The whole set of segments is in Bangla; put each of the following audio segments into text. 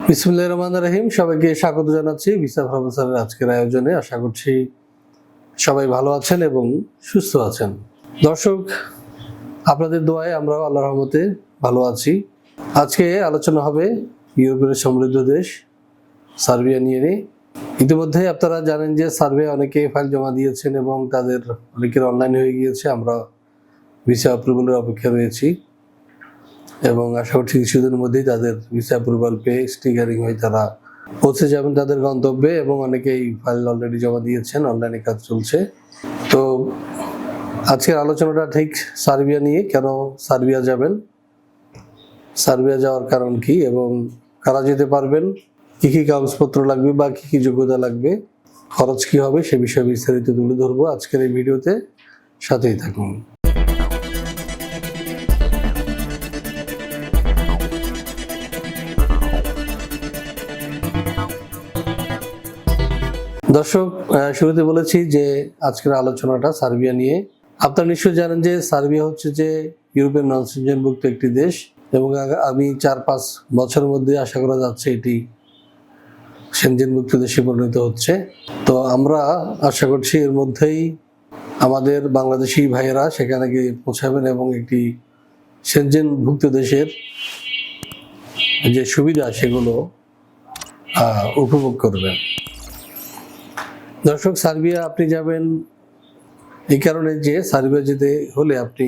বিসমিল্লাহির রহমানির রহিম। সবাইকে স্বাগত জানাচ্ছি ভিসা প্রফেসরের আজকের আয়োজনে। আশা করছি সবাই ভালো আছেন এবং সুস্থ আছেন। দর্শক, আপনাদের দোয়ায় আমরাও আল্লাহর রহমতে ভালো আছি। আজকে আলোচনা হবে ইউরোপের সমৃদ্ধ দেশ সার্বিয়া নিয়ে। ইতিমধ্যে আপনারা জানেন যে সার্বিয়া অনেকে ফাইল জমা দিয়েছেন এবং তাদের অনেকের অনলাইন হয়ে গিয়েছে। আমরা ভিসা অ্যাপ্রুভালের অপেক্ষা রয়েছি এবং আশা করছি কিছুদিনের মধ্যেই তাদের ভিসা অ্যাপ্রুভাল পেয়ে স্টিকারিং হয়ে তারা পৌঁছে যাবেন তাদের গন্তব্যে এবং অনেকেই ফাইল অলরেডি জমা দিয়েছেন, অনলাইনে কাজ চলছে। তো আজকের আলোচনাটা ঠিক সার্বিয়া নিয়ে। কেন সার্বিয়া যাবেন, সার্বিয়া যাওয়ার কারণ কি এবং কারা যেতে পারবেন, কি কি কাগজপত্র লাগবে বা কি কি যোগ্যতা লাগবে, খরচ কি হবে সে বিষয়ে বিস্তারিত তুলে ধরবো আজকের এই ভিডিওতে। সাথেই থাকুন। দর্শক, শুরুতে বলেছি যে আজকের আলোচনাটা সার্বিয়া নিয়ে। আপনারা নিশ্চয়ই জানেন যে সার্বিয়া হচ্ছে যে ইউরোপের নন সেনজেনভুক্ত একটি দেশ এবং আমি 4-5 বছরের মধ্যে আশা করা যাচ্ছে এটি সেনজেনভুক্ত দেশে পরিণত হচ্ছে। তো আমরা আশা করছি এর মধ্যেই আমাদের বাংলাদেশি ভাইয়েরা সেখানে গিয়ে পৌঁছাবেন এবং একটি সেনজেনভুক্ত দেশের যে সুবিধা সেগুলো উপভোগ করবেন। দর্শক, সার্বিয়া আপনি যাবেন এই কারণে যে সার্বিয়া যেতে হলে আপনি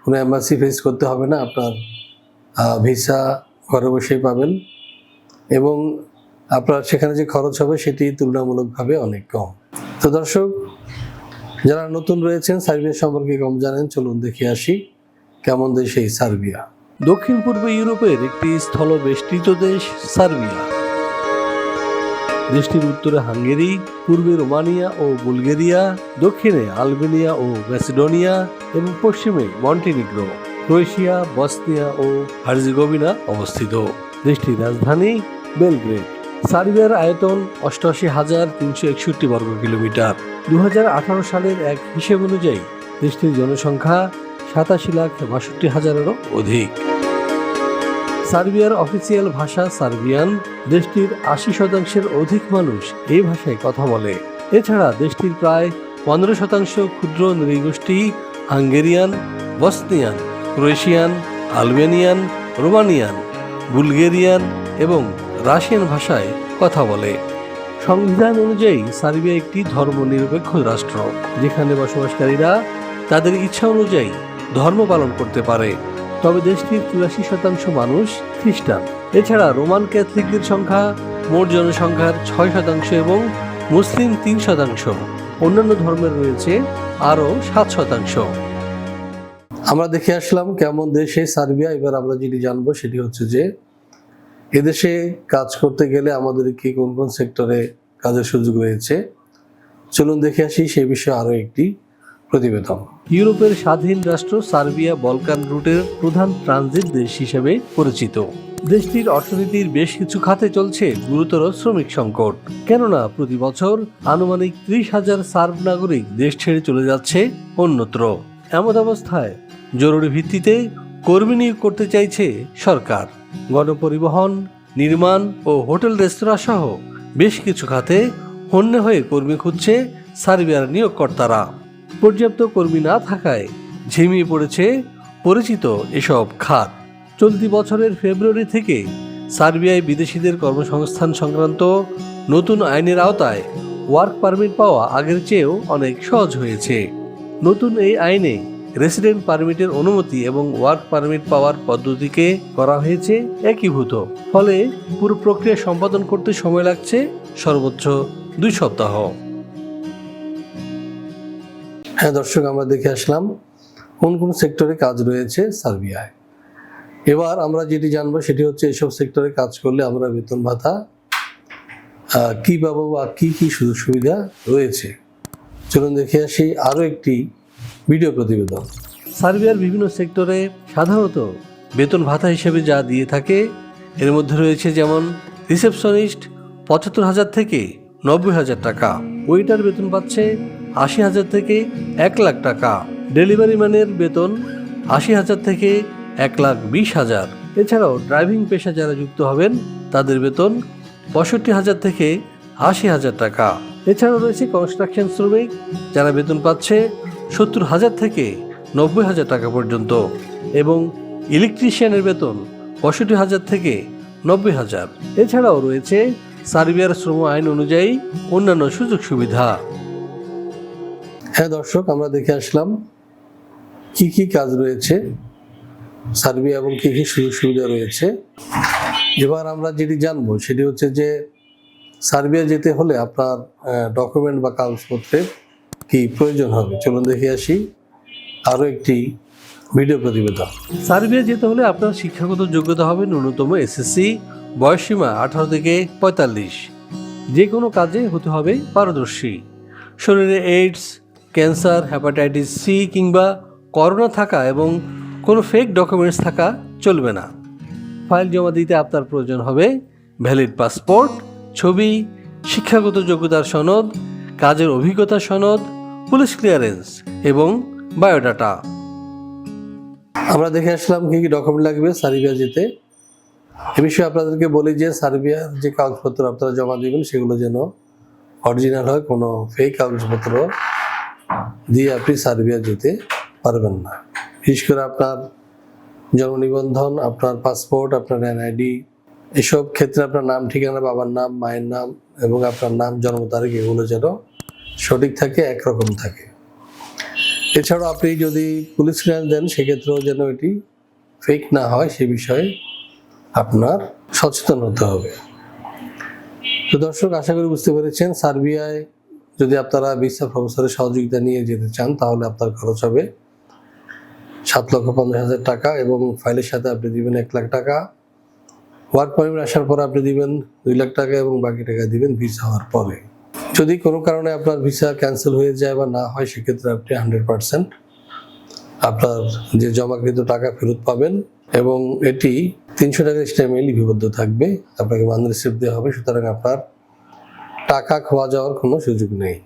কোনো এম্বাসি ফেস করতে হবে না, আপনার ভিসা ঘরে বসেই পাবেন এবং আপনার সেখানে যে খরচ হবে সেটি তুলনামূলকভাবে অনেক কম। তো দর্শক, যারা নতুন রয়েছেন সার্বিয়া সম্পর্কে কম জানেন, চলুন দেখে আসি কেমন দেশ এই সার্বিয়া। দক্ষিণ পূর্ব ইউরোপের একটি স্থলবেষ্টিত দেশ সার্বিয়া। দেশটির উত্তরে হাঙ্গেরি, পূর্বে রোমানিয়া ও বুলগেরিয়া, দক্ষিণে আলবেনিয়া ও ম্যাসিডোনিয়া এবং পশ্চিমে মন্টিনিগ্রো, ক্রোয়েশিয়া, বসনিয়া ও হার্জেগোভিনা অবস্থিত। দেশটির রাজধানী বেলগ্রেড। সার্বিয়ার আয়তন 88,361 বর্গ কিলোমিটার। 2018 সালের এক হিসেব অনুযায়ী দেশটির জনসংখ্যা 87,62,000-এরও অধিক। সার্বিয়ার অফিসিয়াল ভাষা সার্বিয়ান। দেশটির 80% অধিক মানুষ এই ভাষায় কথা বলে। এছাড়া দেশটির প্রায় 15% ক্ষুদ্র নৃগোষ্ঠী Hungarian, Bosnian, Croatian, Albanian, Romanian, Bulgarian এবং রাশিয়ান ভাষায় কথা বলে। সংবিধান অনুযায়ী সার্বিয়া একটি ধর্মনিরপেক্ষ রাষ্ট্র, যেখানে বসবাসকারীরা তাদের ইচ্ছা অনুযায়ী ধর্ম পালন করতে পারে। তবে দেশটির 83% মানুষ খ্রিস্টান। এছাড়া রোমান ক্যাথলিকদের সংখ্যা মোট জনসংখ্যার 6% এবং মুসলিম 3%। অন্যান্য ধর্মের রয়েছে আরও 7%। আমরা দেখে আসলাম কেমন দেশ এই সার্বিয়া। এবার আমরা যেটি জানবো সেটি হচ্ছে যে এদেশে কাজ করতে গেলে আমাদেরকে কোন কোন সেক্টরে কাজের সুযোগ রয়েছে। চলুন দেখে আসি সেই বিষয়ে আরো একটি প্রতিবেদন। ইউরোপের স্বাধীন রাষ্ট্র সার্বিয়া বলকান রুটের প্রধান ট্রানজিট দেশ হিসেবে পরিচিত। দেশটির অর্থনীতির বেশ কিছু খাতে চলছে গুরুতর শ্রমিক সংকট, কেননা প্রতি বছর আনুমানিক 30,000 সার্ব নাগরিক দেশ ছেড়ে চলে যাচ্ছে অন্যত্র। এমন অবস্থায় জরুরি ভিত্তিতে কর্মী নিয়োগ করতে চাইছে সরকার। গণপরিবহন, নির্মাণ ও হোটেল রেস্তোরাঁ সহ বেশ কিছু খাতে হন্যে হয়ে কর্মী খুঁজছে সার্বিয়ার নিয়োগকর্তারা। পর্যাপ্ত কর্মী না থাকায় ঝিমিয়ে পড়েছে পরিচিত এসব খাত। চলতি বছরের ফেব্রুয়ারি থেকে সার্বিয়ায় বিদেশিদের কর্মসংস্থান সংক্রান্ত নতুন আইনের আওতায় ওয়ার্ক পারমিট পাওয়া আগের চেয়েও অনেক সহজ হয়েছে। নতুন এই আইনে রেসিডেন্ট পারমিটের অনুমতি এবং ওয়ার্ক পারমিট পাওয়ার পদ্ধতিকে করা হয়েছে একীভূত। ফলে পুরো প্রক্রিয়া সম্পাদন করতে সময় লাগছে সর্বোচ্চ 2 সপ্তাহ। হ্যাঁ দর্শক, আমরা দেখে আসলাম কোন কোন সেক্টরে কাজ রয়েছে সার্বিয়ায়। এবার আমরা যেটি জানবো সেটি হচ্ছে এসব সেক্টরে কাজ করলে আমরা বেতন ভাতা কি পাবো বা কি কি সুযোগ সুবিধা রয়েছে। চলুন দেখে আসি আরো একটি ভিডিও প্রতিবেদন। সার্বিয়ার বিভিন্ন সেক্টরে সাধারণত বেতন ভাতা হিসেবে যা দিয়ে থাকে এর মধ্যে রয়েছে যেমন রিসেপশনিস্ট 75,000 থেকে 90,000 টাকা, ওয়েটার বেতন পাচ্ছে 80,000 থেকে 1 লাখ টাকা, ডেলিভারি ম্যানের বেতন 80,000 থেকে 1,20,000। এছাড়াও ড্রাইভিং পেশা যারা যুক্ত হবেন তাদের বেতন ৬৫,০০০ থেকে ৮০,০০০ টাকা। এছাড়াও রয়েছে কনস্ট্রাকশন শ্রমিক, যারা বেতন পাচ্ছে ৭০,০০০ থেকে ৯০,০০০ টাকা পর্যন্ত, এবং ইলেকট্রিশিয়ানের বেতন ৬৫,০০০ থেকে ৯০,০০০। এছাড়াও রয়েছে সার্বিয়ার শ্রম আইন অনুযায়ী অন্যান্য সুযোগ সুবিধা। হ্যাঁ দর্শক, আমরা দেখে আসলাম কি কি কাজ রয়েছে সার্বিয়া এবং কি কি সুযোগ সুবিধা রয়েছে। এবার আমরা যেটি জানবো সেটি হচ্ছে যে সার্বিয়া যেতে হলে আপনার ডকুমেন্ট বা কাগজপত্রের কি প্রয়োজন হবে। চলুন দেখে আসি আরও একটি ভিডিও প্রতিবেদন। সার্বিয়া যেতে হলে আপনার শিক্ষাগত যোগ্যতা হবে ন্যূনতম এসএসসি, বয়সসীমা 18 থেকে 45। যে কোনো কাজে হতে হবে পারদর্শী। শরীরে এইডস, ক্যান্সার, হেপাটাইটিস সি কিংবা করোনা থাকা এবং কোনো ফেক ডকুমেন্টস থাকা চলবে না। ফাইল জমা দিতে আপনার প্রয়োজন হবে ভ্যালিড পাসপোর্ট, ছবি, শিক্ষাগত যোগ্যতার সনদ, কাজের অভিজ্ঞতার সনদ, পুলিশ ক্লিয়ারেন্স এবং বায়োডাটা। আমরা দেখে আসলাম কি কি ডকুমেন্ট লাগবে সার্বিয়া যেতে। এ বিষয়ে আপনাদেরকে বলি যে সার্বিয়ার যে কাগজপত্র আপনারা জমা দিবেন সেগুলো যেন অরিজিনাল হয়, কোনো ফেক কাগজপত্র দিয়ে আপনি সার্বিয়া যেতে পারবেন না। বিশেষ করে আপনার জন্ম নিবন্ধন, আপনার পাসপোর্ট, আপনার এনআইডি, এসব ক্ষেত্রে আপনার নাম, ঠিকানা, বাবার নাম, মায়ের নাম এবং আপনার নাম, জন্ম তারিখ এগুলো যেন সঠিক থাকে, একরকম থাকে। এছাড়াও আপনি যদি পুলিশ ক্লিয়ারেন্স দেন সেক্ষেত্রেও যেন এটি ফেক না হয় সে বিষয়ে আপনার সচেতন হতে হবে। তো দর্শক, আশা করি বুঝতে পেরেছেন সার্বিয়ায় যদি আপনারা ভিসা প্রফেসরের সহযোগিতা নিয়ে যেতে চান তাহলে আপনার খরচ হবে 7,50,000 টাকা এবং ফাইলের সাথে আপনি দিবেন 1 লাখ টাকা। ওয়ার্ক পারমিট আসার পরে আপনি দিবেন 2 লাখ টাকা এবং বাকি টাকা দিবেন ভিসা হওয়ার পরে। যদি কোনো কারণে আপনার ভিসা ক্যান্সেল হয়ে যায় বা না হয় সেক্ষেত্রে আপনি 100% আপনার যে জমাকৃত টাকা ফেরত পাবেন এবং এটি 300 টাকা স্ট্যাম্পে লিপিবদ্ধ থাকবে, আপনাকে মানি রিসিপ্ট দেওয়া হবে। সুতরাং আপনার টাকা খোয়া যাওয়ার কোনো সুযোগ নেই।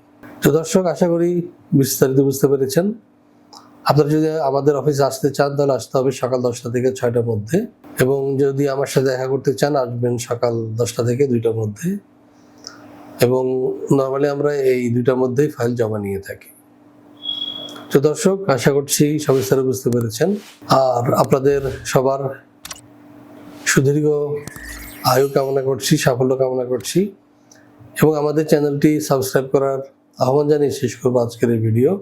তো দর্শক, আশা করি বিস্তারিত বুঝতে পেরেছেন। আপনারা যদি আমাদের অফিসে আসতে চান তাহলে আসতে হবে সকাল 10টা থেকে 6টার মধ্যে, এবং যদি আমার সাথে দেখা করতে চান আসবেন সকাল 10টা থেকে 2টার মধ্যে, এবং নর্মালি আমরা এই 2টার মধ্যেই ফাইল জমা নিয়ে থাকি। তো দর্শক, আশা করছি সবিস্তারে বুঝতে পেরেছেন, আর আপনাদের সবার সুদীর্ঘ আয়ু কামনা করছি, সাফল্য কামনা করছি, এবং আমাদের চ্যানেলটি সাবস্ক্রাইব করার আহ্বান জানিয়ে শেষ করবো আজকের এই ভিডিও।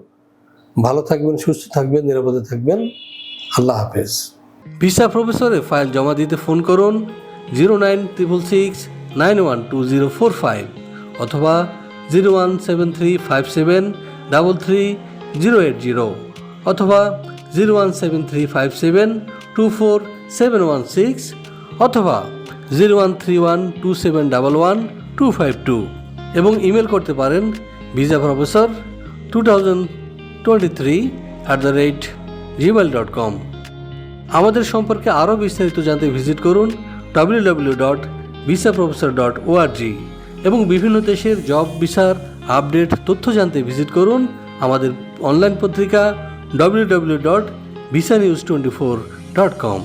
ভালো থাকবেন, সুস্থ থাকবেন, নিরাপদে থাকবেন। আল্লাহ হাফেজ। ভিসা প্রফেসরে ফাইল জমা দিতে ফোন করুন 09666912045 অথবা 01735733080 অথবা 01735724716 অথবা 013127111252 এবং ইমেল করতে পারেন visaprofessor2023@gmail.com। আমাদের সম্পর্কে আরও বিস্তারিত জানতে ভিজিট করুন www.visaprofessor.org এবং বিভিন্ন দেশের জব ভিসার আপডেট তথ্য জানতে ভিজিট করুন আমাদের অনলাইন পত্রিকা www.visanews24.com।